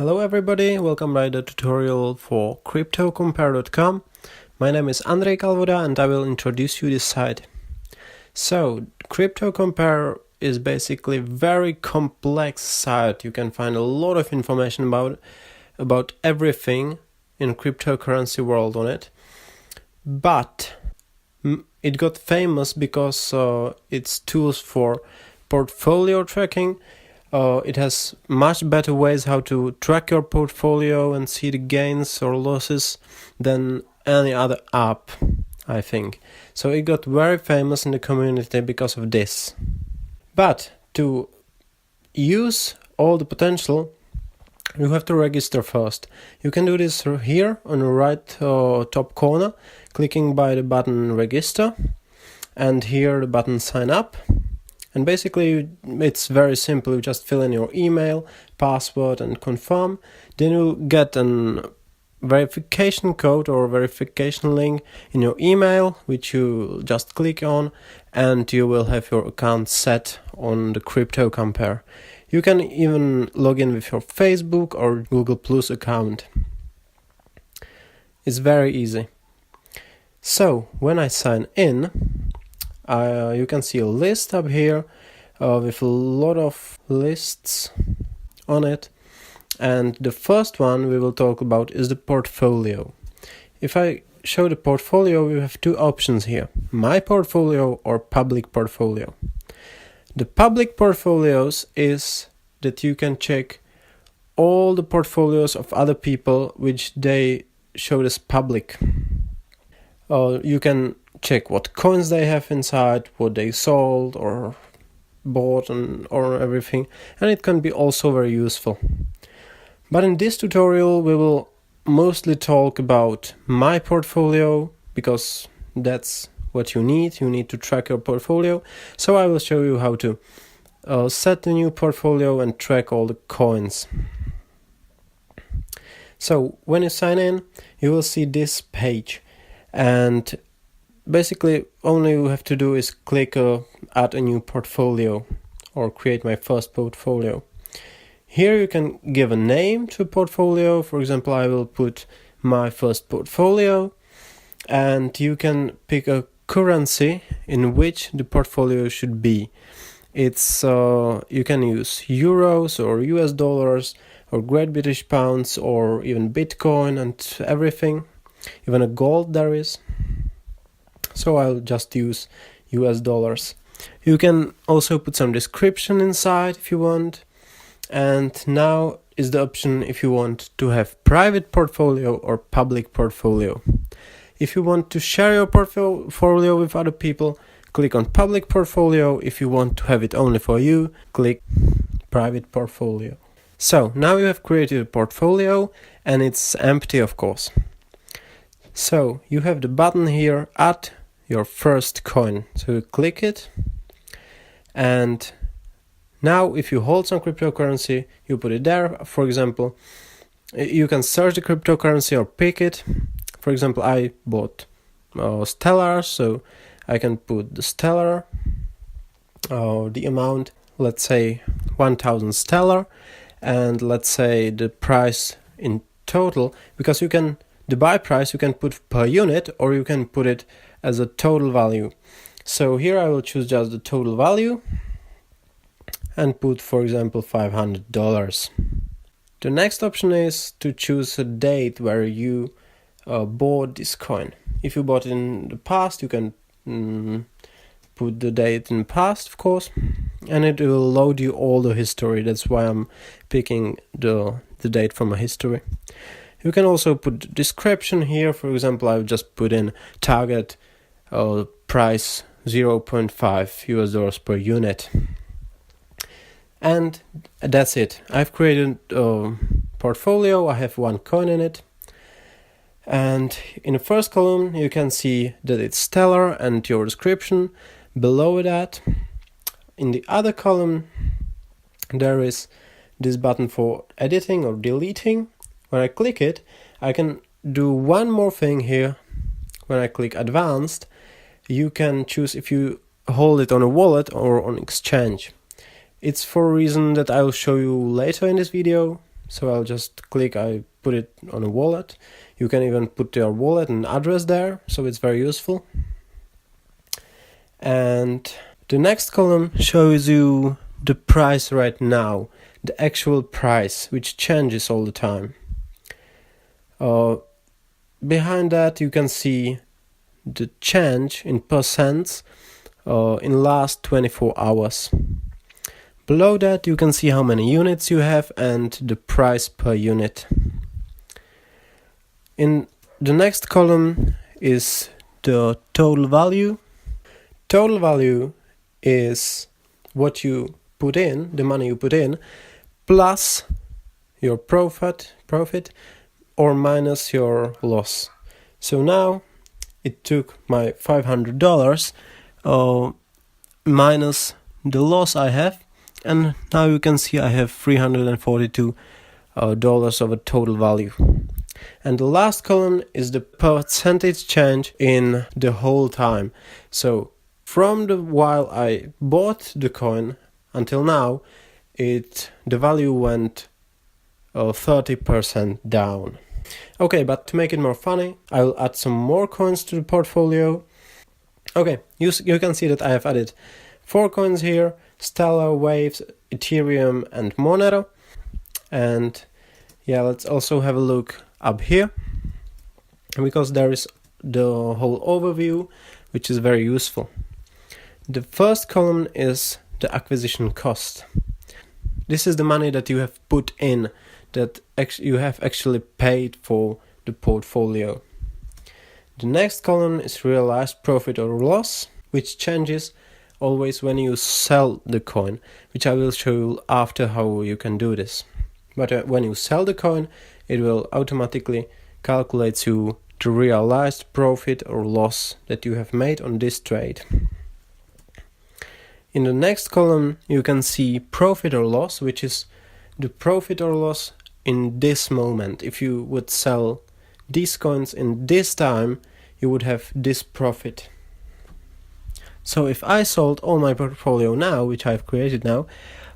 Hello everybody, welcome by the tutorial for CryptoCompare.com. My name is Andrej Kalvoda and I will introduce you this site. So, CryptoCompare is basically a very complex site. You can find a lot of information about everything in cryptocurrency world on it. But it got famous because its tools for portfolio tracking. It has much better ways how to track your portfolio and see the gains or losses than any other app, I think. So it got very famous in the community because of this. But to use all the potential, you have to register first. You can do this here on the right top corner, clicking by the button register, and here the button sign up. And basically it's very simple. You just fill in your email, password and confirm. Then you'll get a verification code or verification link in your email, which you just click on, and you will have your account set on the CryptoCompare. You can even log in with your Facebook or Google Plus account. It's very easy. So when I sign in, you can see a list up here with a lot of lists on it, and the first one we will talk about is the portfolio. If I show the portfolio, we have two options here: my portfolio or public portfolio. The public portfolios is that you can check all the portfolios of other people which they showed as public. You can check what coins they have inside, what they sold or bought or everything, and it can be also very useful. But in this tutorial we will mostly talk about my portfolio, because that's what you need. You need to track your portfolio. So I will show you how to set a new portfolio and track all the coins. So when you sign in, you will see this page, and basically only you have to do is click add a new portfolio or create my first portfolio. Here you can give a name to a portfolio. For example, I will put my first portfolio, and you can pick a currency in which the portfolio should be. It's you can use euros or US dollars or Great British pounds or even Bitcoin and everything. Even a gold there is. So I'll just use US dollars. You can also put some description inside if you want. And now is the option if you want to have private portfolio or public portfolio. If you want to share your portfolio with other people, click on public portfolio. If you want to have it only for you, click private portfolio. So now you have created a portfolio, and it's empty, of course. So you have the button here, add your first coin. So you click it, and now if you hold some cryptocurrency, you put it there. For example, you can search the cryptocurrency or pick it. For example, I bought Stellar, so I can put the Stellar, the amount, let's say 1000 Stellar, and let's say the price in total, because you can the buy price you can put per unit, or you can put it as a total value. So here I will choose just the total value and put, for example, $500. The next option is to choose a date where you bought this coin. If you bought it in the past, you can put the date in the past, of course, and it will load you all the history. That's why I'm picking the date from a history. You can also put description here. For example, I would just put in target price 0.5 US dollars per unit. And that's it. I've created a portfolio. I have one coin in it. And in the first column, you can see that it's Stellar and your description. Below that, in the other column, there is this button for editing or deleting. When I click it, I can do one more thing here. When I click advanced, you can choose if you hold it on a wallet or on exchange. It's for a reason that I will show you later in this video. So I'll just click, I put it on a wallet. You can even put your wallet and address there, so it's very useful. And the next column shows you the price right now, the actual price, which changes all the time. Behind that you can see the change in percents in last 24 hours. Below that you can see how many units you have and the price per unit. In the next column is the total value. Total value is what you put in, the money you put in, plus your profit or minus your loss. So now it took my $500 minus the loss I have, and now you can see I have $342 of a total value. And the last column is the percentage change in the whole time. So from the while I bought the coin until now, the value went 30% down. Okay, but to make it more funny, I'll add some more coins to the portfolio. Okay, you can see that I have added 4 coins here: Stellar, Waves, Ethereum and Monero. And yeah, let's also have a look up here, because there is the whole overview, which is very useful. The first column is the acquisition cost. This is the money that you have put in, that you have actually paid for the portfolio. The next column is realized profit or loss, which changes always when you sell the coin, which I will show you after how you can do this. But when you sell the coin, it will automatically calculate you the realized profit or loss that you have made on this trade. In the next column you can see profit or loss, which is the profit or loss in this moment. If you would sell these coins in this time, you would have this profit. So if I sold all my portfolio now, which I've created now,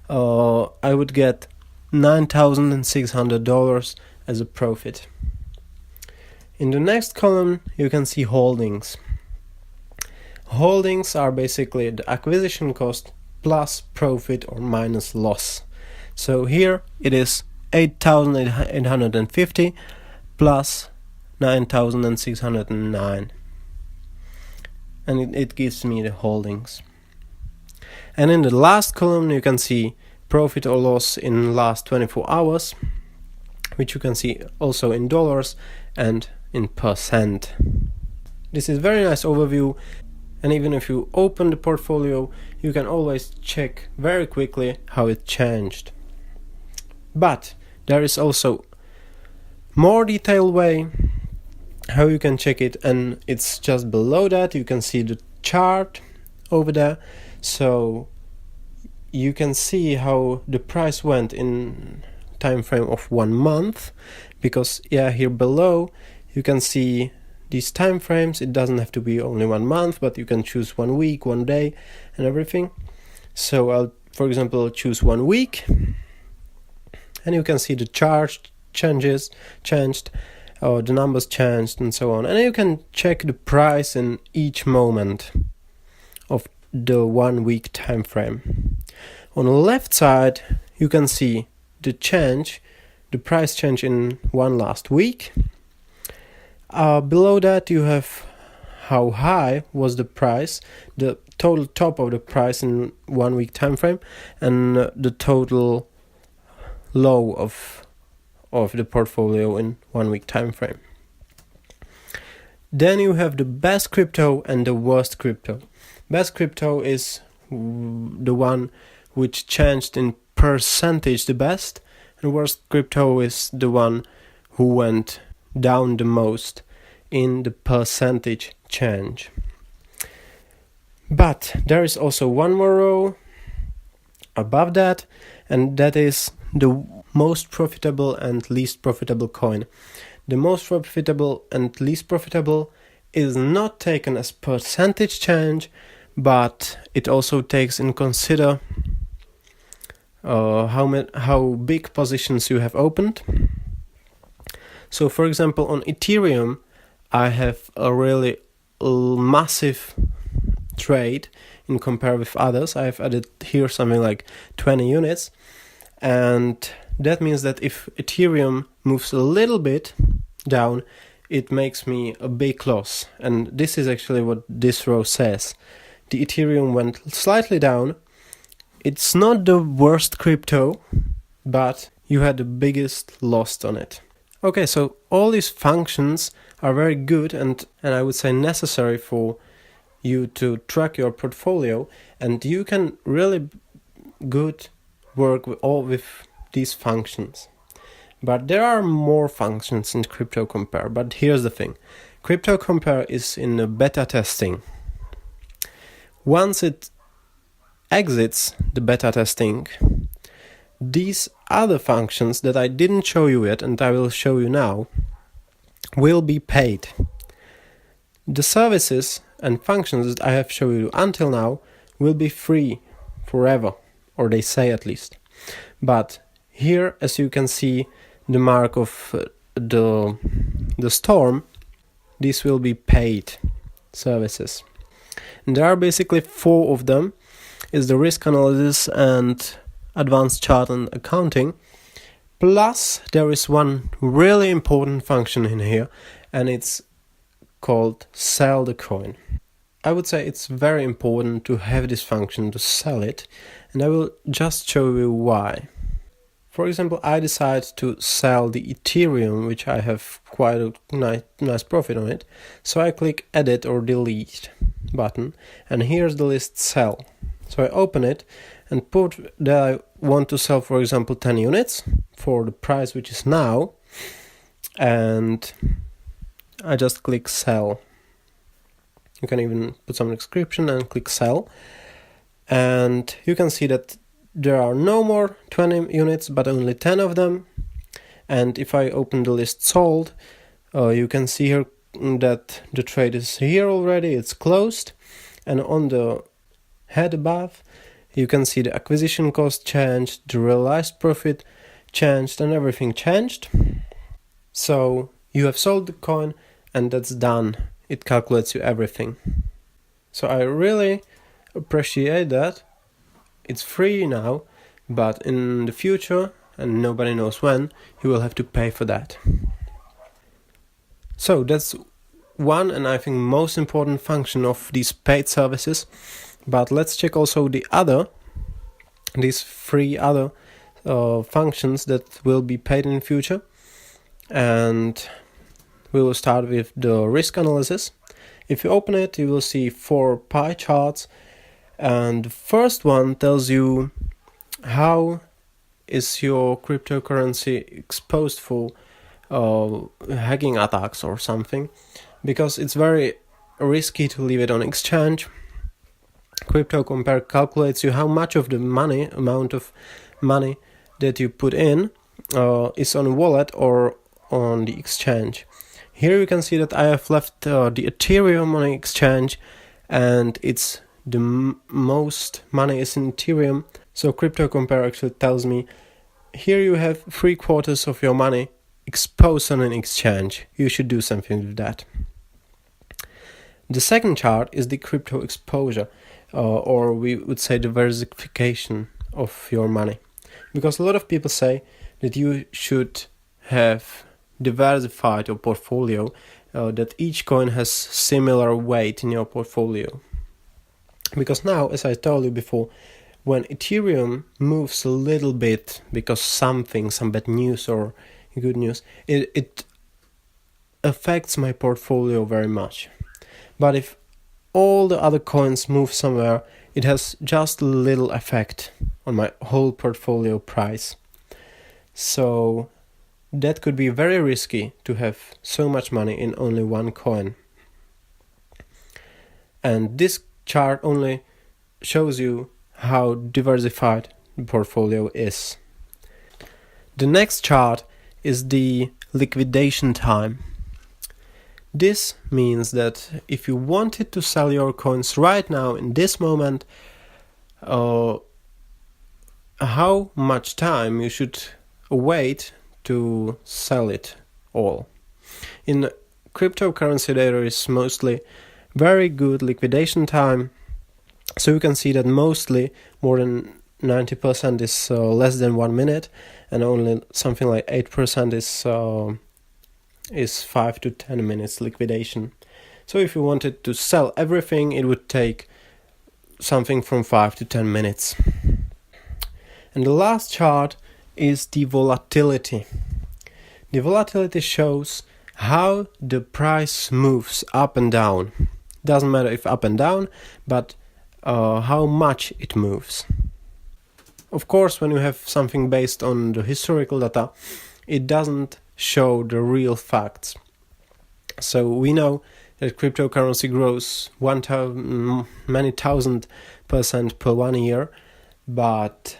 I would get $9,600 as a profit. In the next column you can see holdings. Holdings are basically the acquisition cost plus profit or minus loss. So here it is 8,850 plus 9,609, and it gives me the holdings. And in the last column you can see profit or loss in last 24 hours, which you can see also in dollars and in percent. This is very nice overview, and even if you open the portfolio, you can always check very quickly how it changed. But there is also more detailed way how you can check it, and it's just below that. You can see the chart over there, so you can see how the price went in time frame of 1 month, because here below you can see these time frames. It doesn't have to be only 1 month, but you can choose 1 week, 1 day and everything. So I'll, for example, choose 1 week, and you can see the chart changed, or the numbers changed and so on. And you can check the price in each moment of the 1 week time frame. On the left side you can see the price change in one last week. Below that you have how high was the price, the total top of the price in 1 week time frame, and the total low of the portfolio in 1 week time frame. Then you have the best crypto and the worst crypto. Best crypto is the one which changed in percentage the best, and worst crypto is the one who went down the most in the percentage change. But there is also one more row above that, and that is the most profitable and least profitable coin. The most profitable and least profitable is not taken as percentage change, but it also takes in consider how big positions you have opened. So for example, on Ethereum, I have a really massive trade in compare with others. I've added here something like 20 units, and that means that if Ethereum moves a little bit down, it makes me a big loss. And this is actually what this row says. The Ethereum went slightly down. It's not the worst crypto, but you had the biggest loss on it. Okay, so all these functions are very good and I would say necessary for you to track your portfolio, and you can really good work with these functions. But there are more functions in Crypto Compare. But here's the thing. Crypto Compare is in a beta testing. Once it exits the beta testing, these other functions that I didn't show you yet, and I will show you now, will be paid. The services and functions that I have shown you until now will be free forever, or they say at least. But here, as you can see, the mark of the storm, these will be paid services. And there are basically 4 of them. Is the risk analysis and advanced chart and accounting. Plus, there is one really important function in here, and it's called sell the coin. I would say it's very important to have this function to sell it, and I will just show you why. For example, I decide to sell the Ethereum, which I have quite a nice profit on it. So I click edit or delete button, and here's the list sell. So I open it and put that I want to sell, for example, 10 units for the price which is now, and I just click sell. You can even put some description and click sell, and you can see that there are no more 20 units but only 10 of them. And if I open the list sold, you can see here that the trade is here already, it's closed, and on the head above you can see the acquisition cost changed, the realized profit changed, and everything changed. So you have sold the coin and that's done. It calculates you everything. So I really appreciate that. It's free now, but in the future, and nobody knows when, you will have to pay for that. So that's one, and I think most important function of these paid services. But let's check also these 3 other functions that will be paid in the future. And we will start with the risk analysis. If you open it, you will see 4 pie charts. And the first one tells you how is your cryptocurrency exposed for hacking attacks or something, because it's very risky to leave it on exchange. Crypto Compare calculates you how much of the amount of money that you put in is on a wallet or on the exchange. Here you can see that I have left the Ethereum on the exchange, and it's the most money is in Ethereum. So Crypto Compare actually tells me, here you have 3/4 of your money exposed on an exchange. You should do something with that. The second chart is the crypto exposure, or we would say diversification of your money. Because a lot of people say that you should have diversified your portfolio, that each coin has similar weight in your portfolio. Because now, as I told you before, when Ethereum moves a little bit because some bad news or good news, it affects my portfolio very much. But if all the other coins move somewhere, it has just a little effect on my whole portfolio price. So that could be very risky to have so much money in only one coin. And this chart only shows you how diversified the portfolio is. The next chart is the liquidation time. This means that if you wanted to sell your coins right now in this moment, how much time you should wait to sell it all. In cryptocurrency there is mostly very good liquidation time, so you can see that mostly more than 90% is less than 1 minute, and only something like 8% is 5 to 10 minutes liquidation. So if you wanted to sell everything, it would take something from 5 to 10 minutes. And the last chart is the volatility. The volatility shows how the price moves up and down. Doesn't matter if up and down, but how much it moves. Of course, when you have something based on the historical data, it doesn't show the real facts. So we know that cryptocurrency grows many thousand % per 1 year, but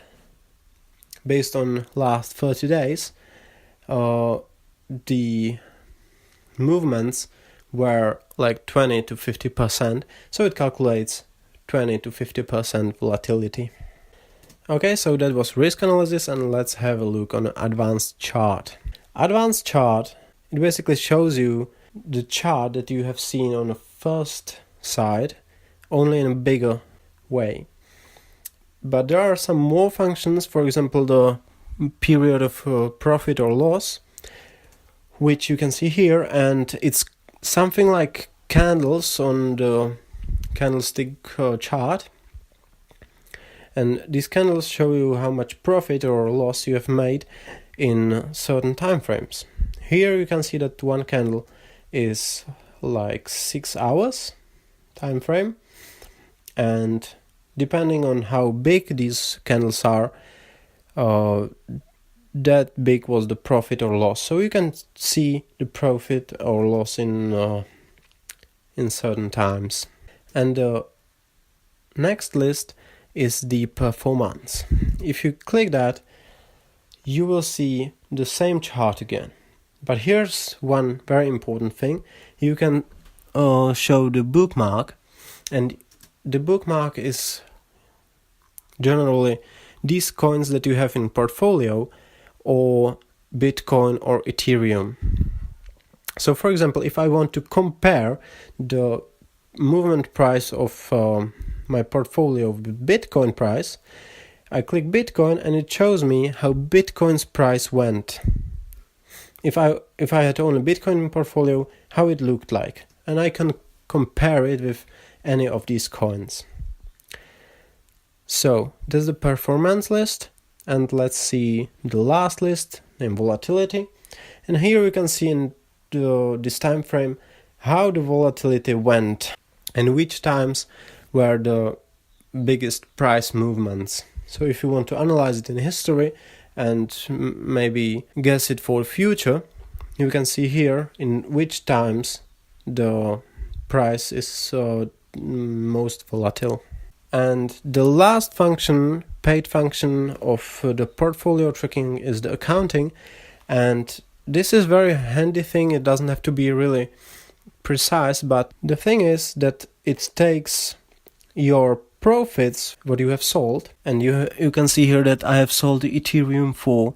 based on last 30 days, the movements were like 20 to 50%, so it calculates 20 to 50% volatility. Okay, so that was risk analysis, and let's have a look on an advanced chart. Advanced chart, it basically shows you the chart that you have seen on the first side, only in a bigger way. But there are some more functions, for example the period of profit or loss, which you can see here, and it's something like candles on the candlestick chart. And these candles show you how much profit or loss you have made in certain time frames. Here you can see that one candle is like 6 hours time frame, and depending on how big these candles are, that big was the profit or loss. So you can see the profit or loss in certain times. And the next list is the performance. If you click that, you will see the same chart again. But here's one very important thing. You can show the bookmark, and the bookmark is generally these coins that you have in portfolio, or Bitcoin or Ethereum. So for example, if I want to compare the movement price of my portfolio with Bitcoin price, I click Bitcoin and it shows me how Bitcoin's price went. If I had only Bitcoin in portfolio, how it looked like, and I can compare it with any of these coins. So this is the performance list, and let's see the last list named volatility. And here you can see in this time frame how the volatility went and which times were the biggest price movements. So if you want to analyze it in history and maybe guess it for the future, you can see here in which times the price is most volatile. And the last function, paid function of the portfolio tracking, is the accounting. And this is very handy thing. It doesn't have to be really precise, but the thing is that it takes your profits, what you have sold, and you can see here that I have sold the Ethereum for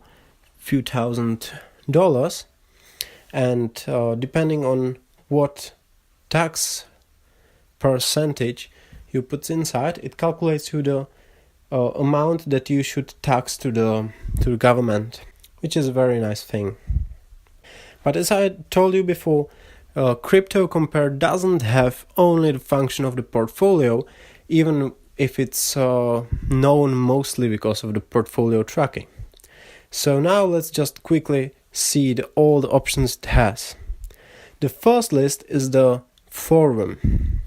few $1,000, and depending on what tax percentage you put inside, it calculates you the amount that you should tax to the government, which is a very nice thing. But as I told you before, Crypto Compare doesn't have only the function of the portfolio, even if it's known mostly because of the portfolio tracking. So now let's just quickly see all the options it has. The first list is the forum,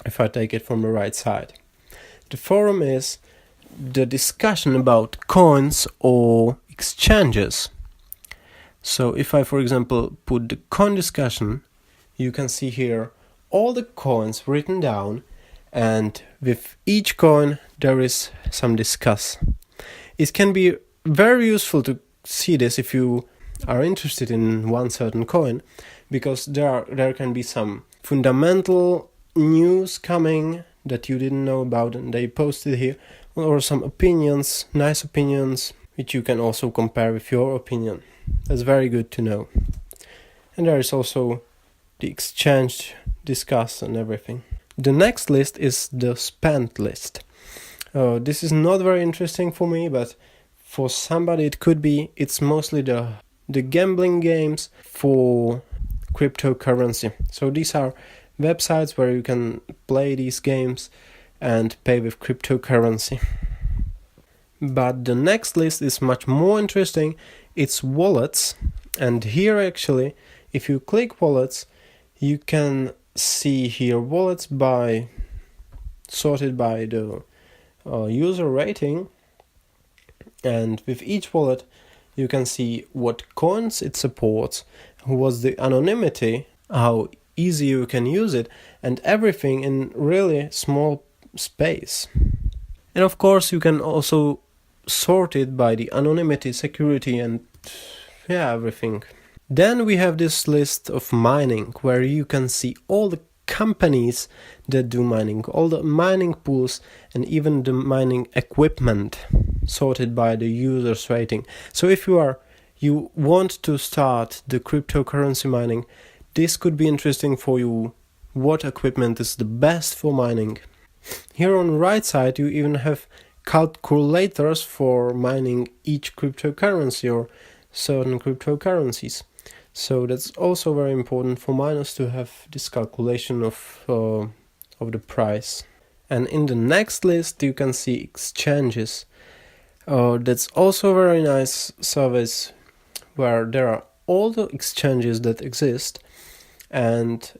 if I take it from the right side. The forum is the discussion about coins or exchanges. So if I, for example, put the coin discussion, you can see here all the coins written down, and with each coin there is some discuss. It can be very useful to see this if you are interested in one certain coin, because there can be some fundamental news coming that you didn't know about and they posted here, or some opinions, nice opinions, which you can also compare with your opinion. That's very good to know. And there is also the exchange, discuss, and everything. The next list is the spent list. This is not very interesting for me, but for somebody it could be. It's mostly the gambling games for cryptocurrency. So these are websites where you can play these games and pay with cryptocurrency. But the next list is much more interesting. It's wallets, and here actually, if you click wallets, you can see here wallets sorted by the user rating, and with each wallet you can see what coins it supports, what's the anonymity, how easy you can use it, and everything in really small space. And of course you can also sort it by the anonymity, security, and everything. Then we have this list of mining, where you can see all the companies that do mining, all the mining pools, and even the mining equipment sorted by the user's rating. So if you want to start the cryptocurrency mining, this could be interesting for you. What equipment is the best for mining? Here on the right side you even have calculators for mining each cryptocurrency or certain cryptocurrencies. So that's also very important for miners to have this calculation of the price. And in the next list you can see exchanges. That's also a very nice service where there are all the exchanges that exist, and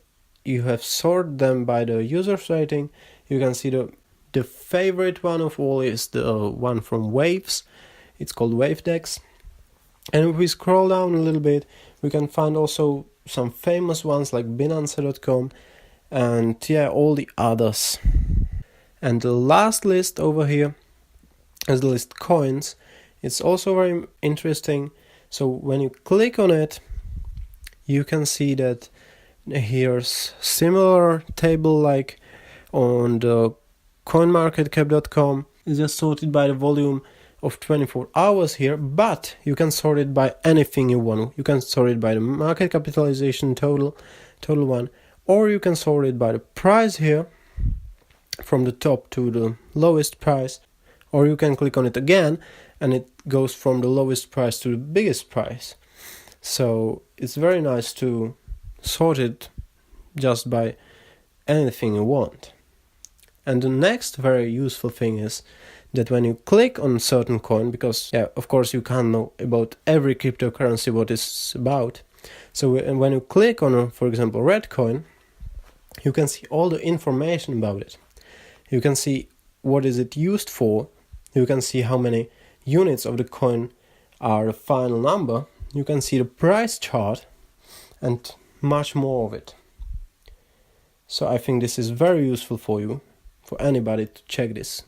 you have sorted them by the user's rating. You can see the favorite one of all is the one from Waves. It's called Wavedex. And if we scroll down a little bit, we can find also some famous ones like Binance.com and all the others. And the last list over here is the list coins. It's also very interesting. So when you click on it, you can see that here's similar table like on the coinmarketcap.com. It's just sorted by the volume of 24 hours here, but you can sort it by anything you want. You can sort it by the market capitalization total one, or you can sort it by the price here from the top to the lowest price, or you can click on it again and it goes from the lowest price to the biggest price. So it's very nice to sort it just by anything you want. And the next very useful thing is that when you click on certain coin, because of course you can't know about every cryptocurrency what it's about. So when you click on, for example, Redcoin, you can see all the information about it. You can see what is it used for. You can see how many units of the coin are the final number. You can see the price chart and much more of it. So I think this is very useful for you, for anybody to check this.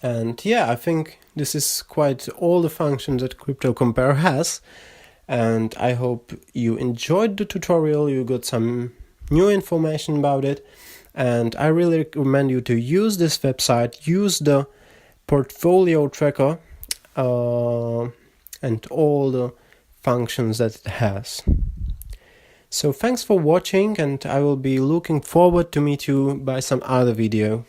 And I think this is quite all the functions that CryptoCompare has. And I hope you enjoyed the tutorial, you got some new information about it. And I really recommend you to use this website, use the portfolio tracker and all the functions that it has. So thanks for watching, and I will be looking forward to meet you by some other video.